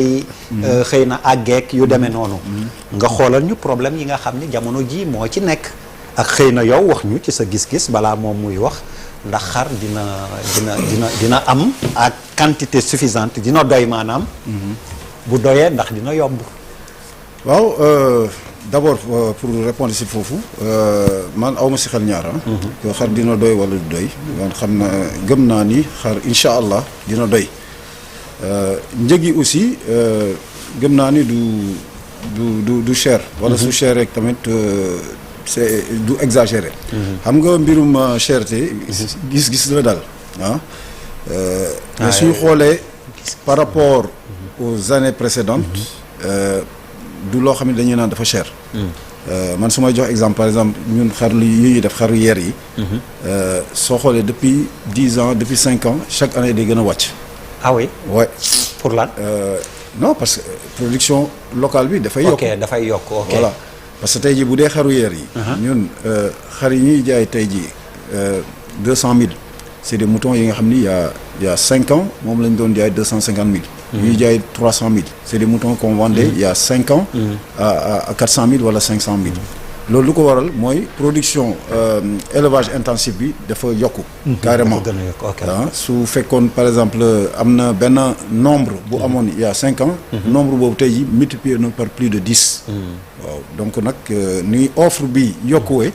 xëy na àggeek yu demee noonu nga xoolal ñu problème yi nga xam ni jamono ji moo ci nekk ak xëy na yow wax ñu ci sa gis-gis balaa moom muy wax ndax xar dina am ak quantité suffisante dina doy maanaam bu doyee ndax dina yomb. waaw d'abord pour répondre si foofu man awma si xel ñaar yoo xar dina doy wala du doy man xam na gëm naa ni xar incha allah dina doy njëg yi aussi gëm naa ni du cher wala su cher rek tamit c'est du exagéré xam nga mbirum cherté gis-gis la daal mais suñu xoolee par rapport aux années précédentes du loo xam ne dañuy naan dafa cher man su may jox exemple par exemple ñun xar yi ñuy def xaru yeer yi soo xoolee depuis 10 ans depuis 5 ans chaque année day gën a wàcc. Ah oui. Ouais. Pour lan. Non parce que production locale bi dafay yokk. Ok dafay yokk ok. Voilà parce que tey jii bu dee xaru yeer yi. ñun xar yi ñuy jaay tey jii 200 000 c'est des moutons yi nga xam ni il y a 5 ans moom lañ doon jaay 250 000. ñuy jaay 300 000 c'est des moutons qu'on vendait il y a 5 ans. à 400 000 wala 500 000. loolu lu ko waral mooy production élevage intensif bi dafa yokku. carrément su fekkoon par exemple am na benn nombre bu amoon il y a 5 ans. nombre boobu tey jii multiplié na par plus de 10. waaw donc nag ni offre bi yokkuwee.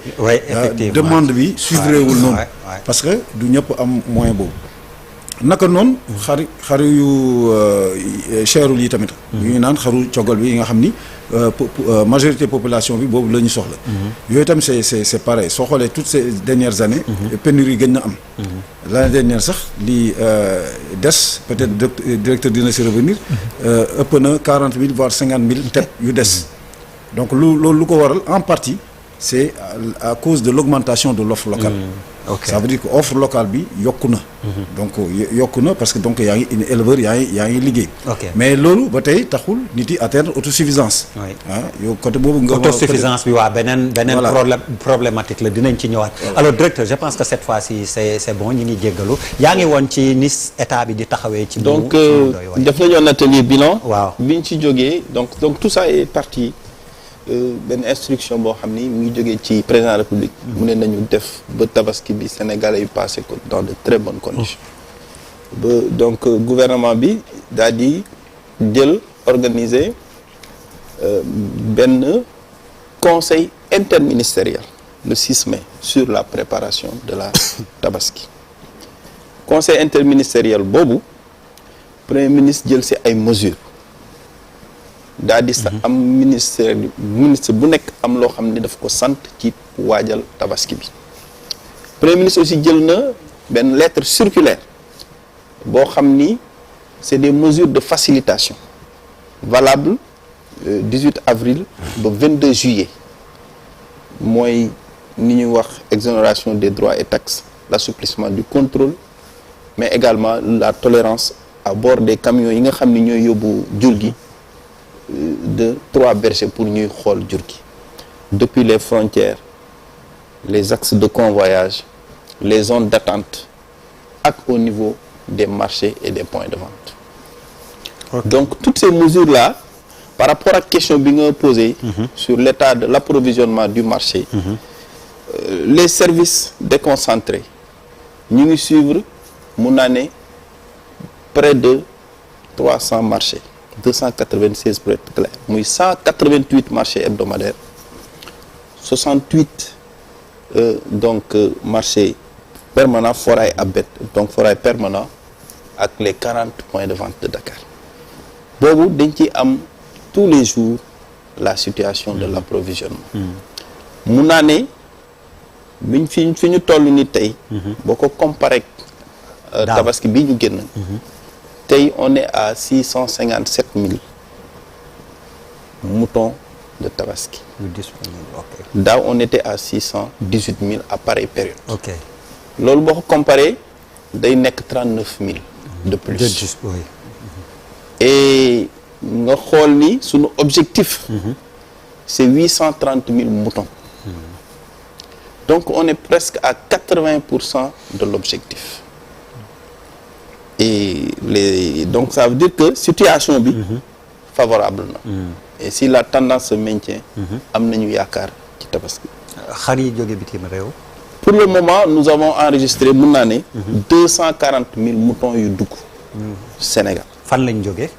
effectivement demande bi suivre wul noonu. parce que du ñëpp am moyen boobu. naka noonu. xar yu cherul yi tamit. yu ñu naan xaru coggal bi yi nga xam ni majorité population bi boobu la ñu soxla. yooyu tam c'est pareil soo xoolee toutes ces dernières années. pénurie gën na am. l'année dernière sax li des peut-être directeur dina si revenir. ëpp na 40 000 voire 50 000 têtes yu des. donc loolu lu ko waral en partie c'est à cause de l'augmentation de l'offre locale. Okay. Ça veut dire que offre locale bi yokku na. donc yokku na parce que donc yaa ngi éleveur yaa ngi liggéey. mais loolu ba tey taxul nit yi atteindre autosuffisance. yow côté boobu nga. autosuffisance bi waa beneen problématique la dinañ ci ñëwaat. alors directeur je pense que cette fois-ci c'est bon ñu ngi jéggalu yaa ngi woon ci ni état bi di taxawee. ci donc def nañu un atelier bilan. waaw bi ñu ci jógee donc tout ça est parti. benn instruction boo xam ni mu ngi jógee ci président de la République mu ne nañu def ba tabaski bi Sénégalais yu passé ko dans de très bonnes conditions ba donc gouvernement bi daal di jël organiser benn conseil interministériel le 6 mai sur la préparation de la tabaski conseil interministériel boobu premier ministre jël si ay mesures daal di sa am ministre bu nekk am loo xam ne daf ko sant ci waajal tabaski bi premier ministre aussi jël na benn lettre circulaire boo xam ni c'est des mesures de facilitation valables 18 avril ba 22 juillet mooy ni ñuy wax exonération des droits et taxes l'assouplissement du contrôle mais également la tolérance à bord des camions yi nga xam ni ñooy yóbbu jur gi de 3 bergers pour ñuy xool jur gi depuis les frontières les axes de convoyage les zones d'attente ak au niveau des marchés et des points de vente. Okay. Donc toutes ces mesures-là par rapport ak question bi nga posé sur l'état de l'approvisionnement du marché les services déconcentrés ñu ngi suivre mun naa ne près de 300 marchés 296 pour être clair muy 188 marchés hebdomadaires 68 marchés permanents forail à bête donc forail permanent ak les 40 points de vente de Dakar boobu dañ ci am tous les jours la situation de l'approvisionnement mun naa ne biñ fi ñu toll ni tey boo ko comparé tabaski bii ñu génn tey on est à 657 000 moutons de tabaski. Daaw on était à 618 000 à pareille période. ok loolu boo ko comparé day nekk 39 000 de plus. de plus oui. et nga xool ni sunu objectif. c'est 830 000 moutons. donc on est presque à 80% de l'objectif. et donc ça veut dire que situation bi favorable na. Et si la tendance se maintient. am nañu yaakaar ci tabaski. xar yi jóge bitim réew. Pour le moment nous avons enregistré mun naa ne. 240 000 moutons yu dugg. Sénégal. fan lañ jóge.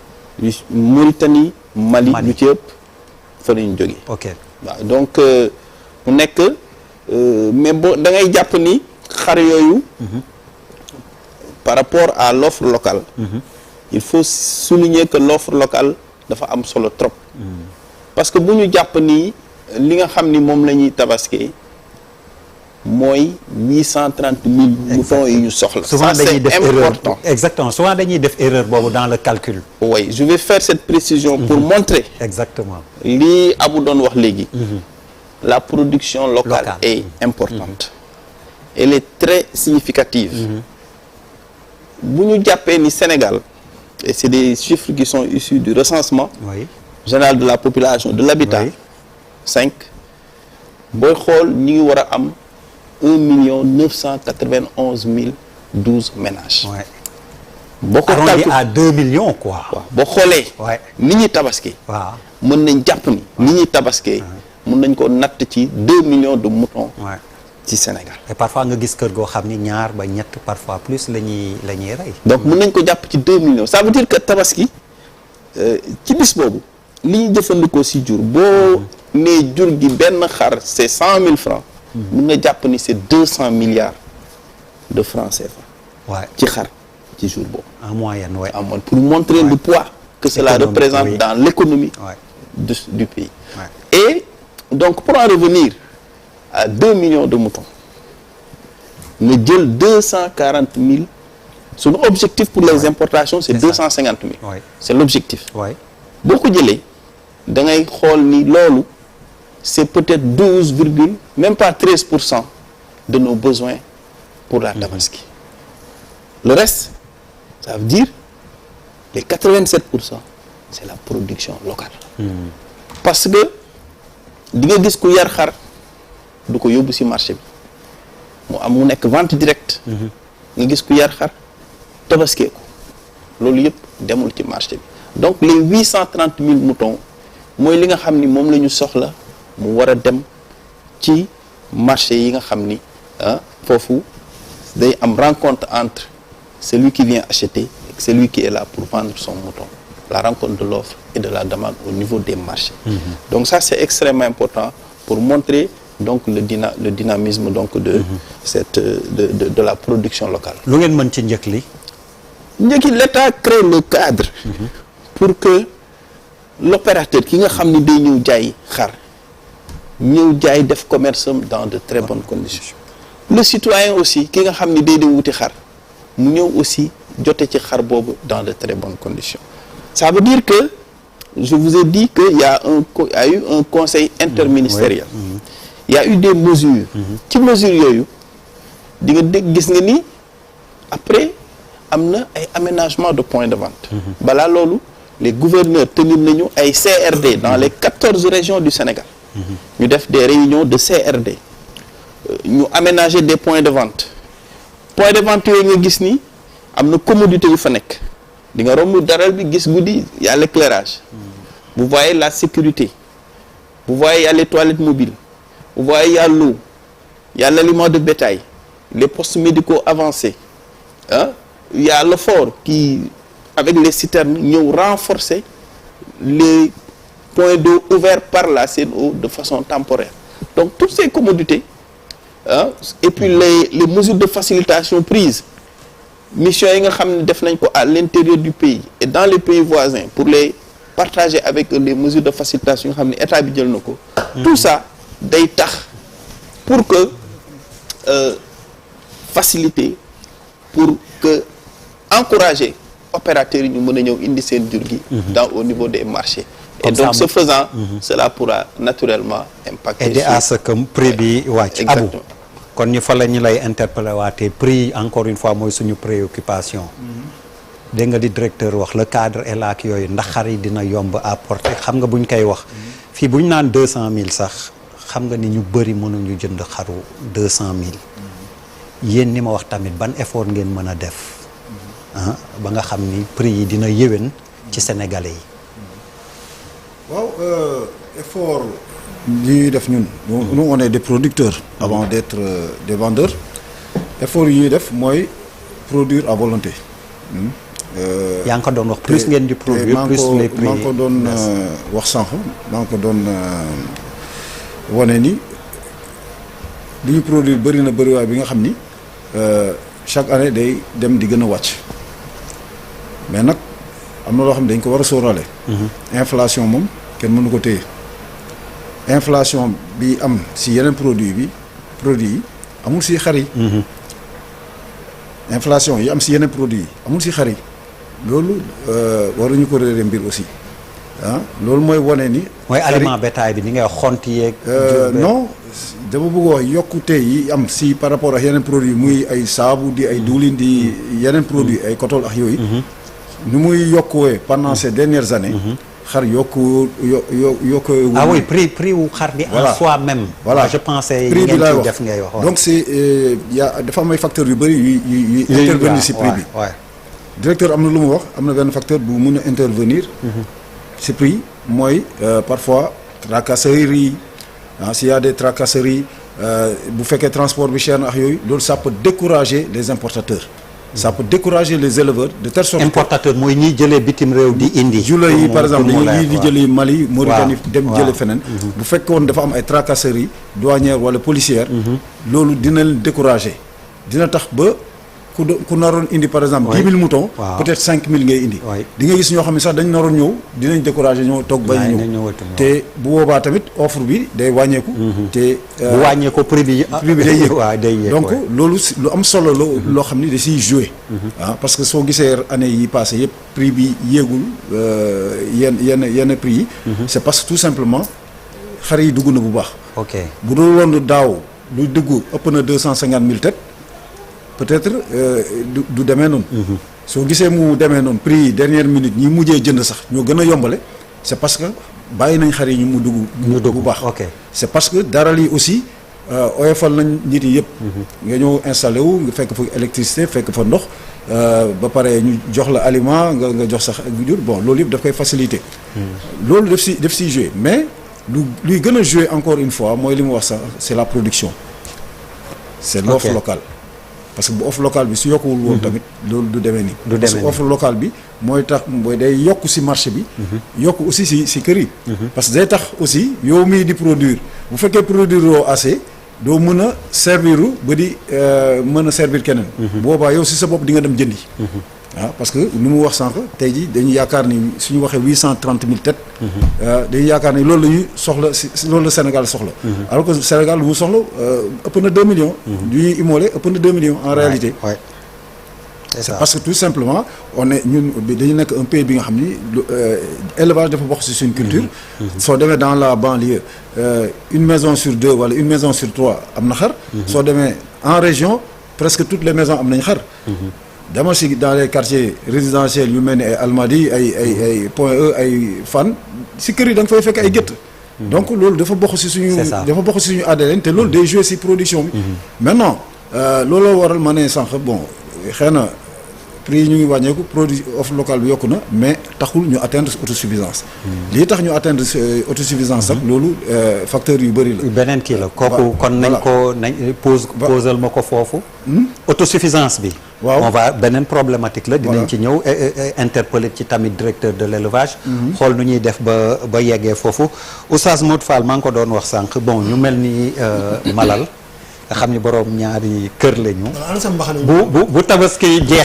Mauritanie Mali lu ci ëpp fa lañ jóge. ok waaw donc mu nekk mais boo da ngay jàpp ni xar yooyu. par rapport à l'offre locale. il faut souligner que l'offre locale dafa am solo trop. parce que bu ñu jàpp ni li nga xam ni moom la ñuy tabaskee mooy 830 000 moutons yi ñu soxla. souvent ça dañuy def c'est erreur important. exactement souvent dañuy def erreur boobu dans le calcul. oui je vais faire cette précision pour montrer. exactement. lii Abou doon wax léegi. la production locale est importante. Elle est très significative. bu ñu jàppee ni Sénégal et c'est des chiffres qui sont issus du recensement oui. général de la population de l'habitat. Oui. 5 booy xool ñi ngi war a am 1 991 012 ménages. Ouais. boo ko arrondi calcul à 2 millions quoi. waaw boo xoolee. Ouais. ni ñuy tabaski. waaw. mën nañ jàpp ni ni ñuy tabaskee. mën nañ ko natt ci 2 millions de moutons. Ouais. ci Sénégal. et parfois nga gis kër goo xam ni ñaar ba ñett parfois plus la ñuy rey. donc mën nañ ko jàpp ci 2 millions ça veut dire que tabaski ci bis boobu li ñu jëfandikoo si jur boo nee jur gi benn xar c'est 100 000 francs. mën nga jàpp ni c'est 200 milliards de francs CFA. Ouais. ci xar ci jour boobu. en moyenne ouais. en mode pour montrer le poids que cela Économique, représente oui. dans l'économie Ouais. du pays. Ouais. Et donc pour en revenir à 2 millions de moutons nga jël 240 000 son objectif pour les importations c'est 250 000. Ouais. C'est l'objectif. Ouais. boo ko jëlee da ngay xool ni loolu c'est peut-être 12 virgule même pas 13% de nos besoins pour la tabaski. Le reste ça veut dire les 87% c'est la production locale. Parce que di nga gis ku yar xar du ko yóbbu ci marché bi mu nekk vente directe. nga gis ku yar xar tabaskee ko loolu yëpp demul ci marché bi donc les 830 000 moutons mooy li nga xam ni moom la ñu soxla mu war a dem ci marché yi nga xam ni foofu day am rencontre entre celui qui vient acheter et celui qui est là pour vendre son mouton, la rencontre de l'offre et de la demande au niveau des marchés. Donc ça c'est extrêmement important pour montrer donc le dynamisme donc de cette de la production locale. lu ngeen mën ci njëkk li. njëkk l'État crée le cadre pour que l'opérateur ki nga xam ni day ñëw jaay xar ñëw jaay def commerce dans de très bonnes conditions. Le citoyen aussi ki nga xam ni day dem wuti xar mu ñëw aussi jote ci xar boobu dans de très bonnes conditions. Ça veut dire que je vous ai dit que il y a eu un conseil interministériel. Il y a eu des mesures. ci mesures yooyu di nga dégg gis nga ni après am na ay aménagement de points de vente. balaa loolu les gouverneurs tenir nañu ay CRD dans les 14 régions du Sénégal. ñu def des réunions de CRD. ñu aménager des points de vente. Points de vente yooyu nga gis ni am na commodité yu fa nekk di nga romb daral bi gis guddi y a l'éclairage. vous voyez la sécurité. vous voyez y a les toilettes mobiles. vous voyez y a l'eau. y a l'aliment de bétail. les postes médicaux avancés. Il y a le fort qui avec les citernes ñëw renforcer les points d'eau ouverts par la CNO de façon temporaire. Donc toutes ces commodités et puis les mesures de facilitation prises mission yi nga xam ne def nañ ko à l'intérieur du pays et dans les pays voisins pour les partager avec les mesures de facilitation yi nga xam ne état bi jël na ko. Tout ça day tax pour que faciliter pour que encourager opérateurs yi ñu mën a ñëw indi seen jur gi dans au niveau des marchés. Et donc ce faisant cela pourra naturellement impacter aider à ce que prix bi wàcc. Abou kon ñu fa la ñu lay interpeller waatee prix encore une fois mooy suñu préoccupation. dégg nga di directeur wax le cadre est là ak yooyu ndax xar yi dina yomb à porter xam nga buñ koy wax fii buñ naan 200 000 sax xam nga ni ñu bëri mënuñu jënd xaru 200 000 yéen ni ma wax tamit ban effort ngeen mën a def ba nga xam ni prix yi dina yéwén ci sénégalais yi. waaw effort li ñuy def ñun. nous on est des producteurs. avant d'être des vendeurs. effort yi ñuy def mooy produire à volonté. yaa ngi ko doon wax plus ngeen di produire plus les prix. maa ngi ko doon wax sànq maa ngi ko doon wane ni li ñu produire bëri na bëriwaay bi nga xam ni chaque année day dem di gën a wàcc mais nag am na loo xam ne dañ ko war a sóoraale. inflation moom kenn mënu ko téye inflation bi am si yeneen produit yi amul si xar yi. inflation yi am si yeneen produit yi amul si xar yi loolu waruñu ko réere mbir aussi loolu mooy wane ni. mooy aliment bétail bi ni ngay xont yeeg. non dama bëgg wax yokkute yi am si par rapport ak yeneen produit muy ay saabu di ay diwlin di yeneen produit ay kotol ak yooyu. ni muy yokkuwee pendant ces dernières années. xar yokku. ah oui prix wu xar bi. voilà en soi même. voilà je pensais prix bi laay wax def ngay wax. donc c'est dafa am ay facteurs yu bëri yuy intervenir si prix bi. directeur am na lu mu wax am na benn facteur bu mun a intervenir. si prix mooy parfois tracasserie s'il y a des tracasseries bu fekkee transport bi cher na ak yooyu loolu ça peut décourager les importateurs. ça peut décourager les éleveurs de telle sorte. importateur mooy ñiy jëlee bitim réew di indi. jula yi par exemple ñii di jëlee Mali. Mauritanie dem jëlee feneen. bu fekkoon dafa am ay tracasseries douanières wala policières. loolu dina leen décourager dina tax ba ku naroon indi par exemple. 10 000 moutons. peut-être 5 000 ngay indi. di nga gis ñoo xam ne sax dañ naroon ñëw dinañ décourager ñoo toog bay ñëw. te bu boobaa tamit offre bi day wàññeeku. te bu wàññeeku prix bi day yéeg. waaw day yéeg donc loolu lu am solo la loo xam ni da siy jouer. parce que soo gisee année yi passé yëpp prix bi yéegul yenn prix yi. c'est parce que tout simplement xar yi dugg na bu baax. ok bu dul woon daaw lu dugg ëpp na 250 000 têtes. peut-être du demee noonu. soo gisee mu demee noonu prix yi dernière minute ñi mujjee jënd sax ñoo gën a yombale c'est parce que bàyyi nañ xar yi ñu mu dugg bu baax. c'est parce que daral yi aussi oyofal nañ nit yi yëpp. nga ñëw installé wu nga fekk fa électricité fekk fa ndox ba pare ñu jox la aliment nga jox sax jur bon loolu yëpp daf koy faciliter. loolu daf si jouer mais luy gën a jouer encore une fois mooy li mu wax sax c'est la production. c'est l'offre locale. parce que bu offre locale bi su yokkuwul woon tamit loolu du demee nii. parce que offre locale bi mooy tax mooy day yokk ci marché bi. yokk aussi ci kër yi. parce que day tax aussi yow mii di produire bu fekkee produire yoo assez doo mën a servir ba di mën a servir keneen. boobaa yow ci sa bopp di nga dem jëndi. parce que nu mu wax sànq tey jii dañu yaakaar ni suñu waxee 830 000 têtes. dañu yaakaar ni loolu la ñuy soxla si loolu la Sénégal soxla. alors que Sénégal lu mu soxla ëpp na 2 millions. du ñuy immolé ëpp na 2 millions en réalité. c'est parce que tout simplement on est ñun dañu nekk un pays bi nga xam ni élevage dafa bokk ci suñu culture. soo demee dans la banlieue une maison sur 2 wala une maison sur 3 am na xar. soo demee en région presque toutes les maisons am nañ xar. dama si dans les quartiers résidentiels yu mel ni ay Almadies ay Point E ay Fann si kër yi da nga fay fekk ay gétt. donc loolu dafa bokk si suñu. dafa bokk si suñu ADN te loolu day jouer si production bi. maintenant looloo waral ma ne sànq bon xëy na prix yi ñu ngi wàññeeku produit offre locale bi yokku na mais taxul ñu atteindre autosuffisance. lii tax ñu atteindre autosuffisance sax loolu facteurs yu bëri la. beneen kii la kooku kon nañ ko posal ma ko foofu. autosuffisance bi. waaw on va beneen problématique la. dinañ ci ñëw interpeller ci tamit directeur de l'élevage. xool nu ñuy def ba yeggee foofu Oustaz Modou Fall maa ngi ko doon wax sànq bon ñu mel ni Malal nga xam ni boroom ñaari kër lañu. bu tabaski jeex